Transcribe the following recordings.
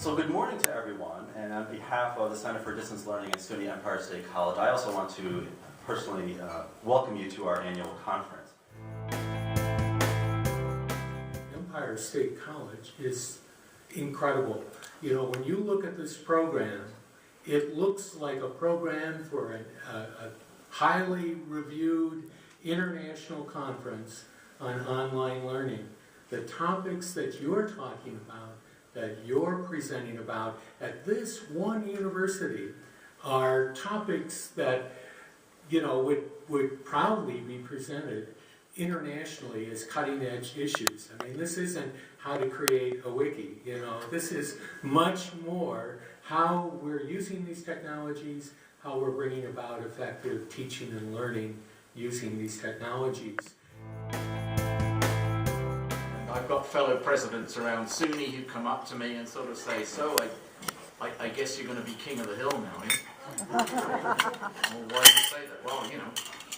So good morning to everyone, and on behalf of the Center for Distance Learning at SUNY Empire State College, I also want to personally welcome you to our annual conference. Empire State College is incredible. You know, when you look at this program, it looks like a program for a highly reviewed international conference on online learning. The topics that you're talking about, that you're presenting about at this one university are topics that, you know, would proudly be presented internationally as cutting-edge issues. I mean, this isn't how to create a wiki, you know. This is much more how we're using these technologies, how we're bringing about effective teaching and learning using these technologies. I've got fellow presidents around SUNY who come up to me and sort of say, so I guess you're going to be king of the hill now, eh? Well, why do you say that? Well, you know,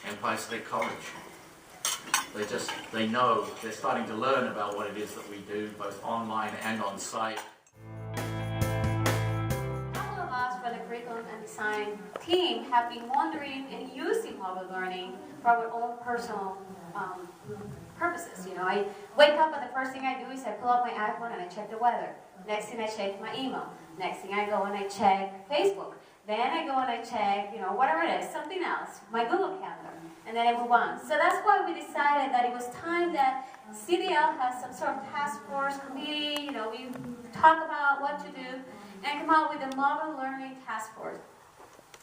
Empire State College. They know, they're starting to learn about what it is that we do, both online and on site. A couple of us from the curriculum and design team have been wondering and using mobile learning for our own personal purposes. You know, I wake up and the first thing I do is I pull up my iPhone and I check the weather. Next thing I check my email. Next thing I go and I check Facebook. Then I go and I check, you know, whatever it is, something else, my Google Calendar, and then I move on. So that's why we decided that it was time that CDL has some sort of task force committee, you know, we talk about what to do, and come out with a mobile learning task force.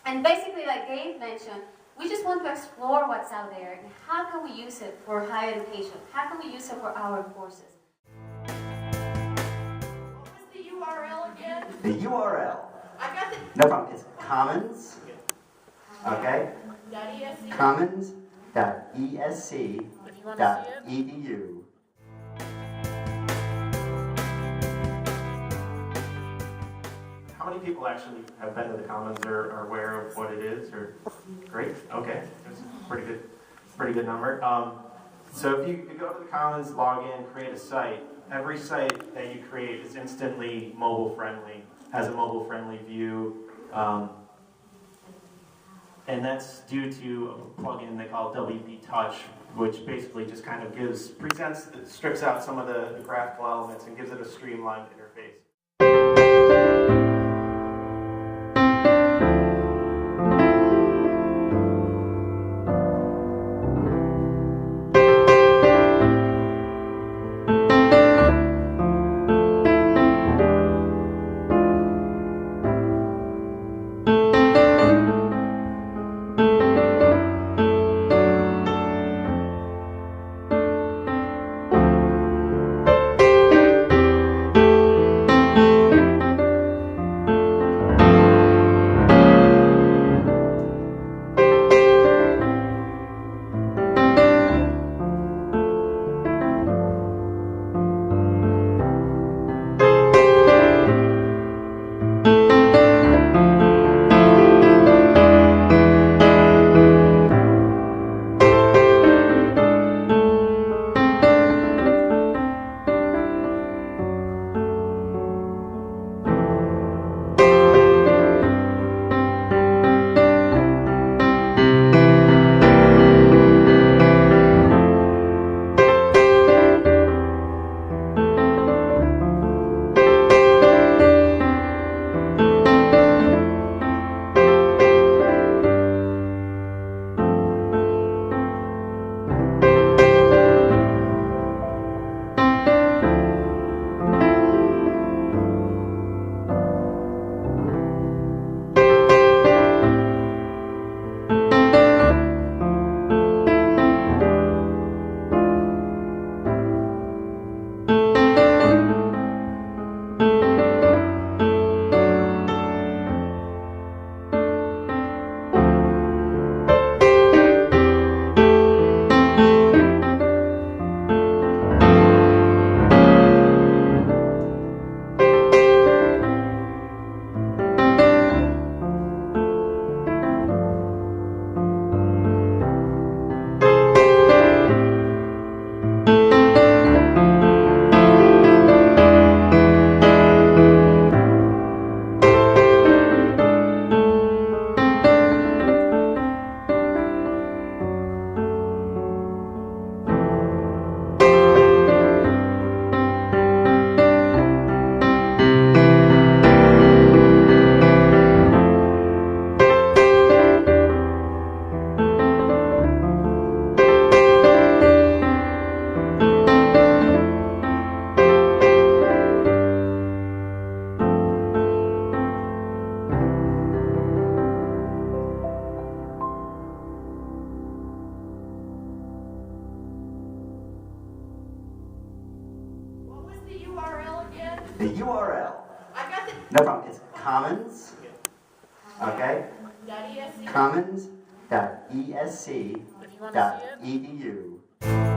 And basically, like Gabe mentioned, we just want to explore what's out there and how can we use it for higher education? How can we use it for our courses? What was the URL again? The URL. I got the No problem. It's commons. Okay? .esc. Commons.esc.edu. How many people actually have been to the Commons or are aware of what it is? Or great, okay, that's a pretty good number. So if you go to the Commons, log in, create a site. Every site that you create is instantly mobile friendly, has a mobile friendly view, and that's due to a plugin they call WP Touch, which basically just kind of strips out some of the graphical elements and gives it a streamlined interface. The URL. I got the No problem. It's commons. Okay. .esc. Commons.esc.edu.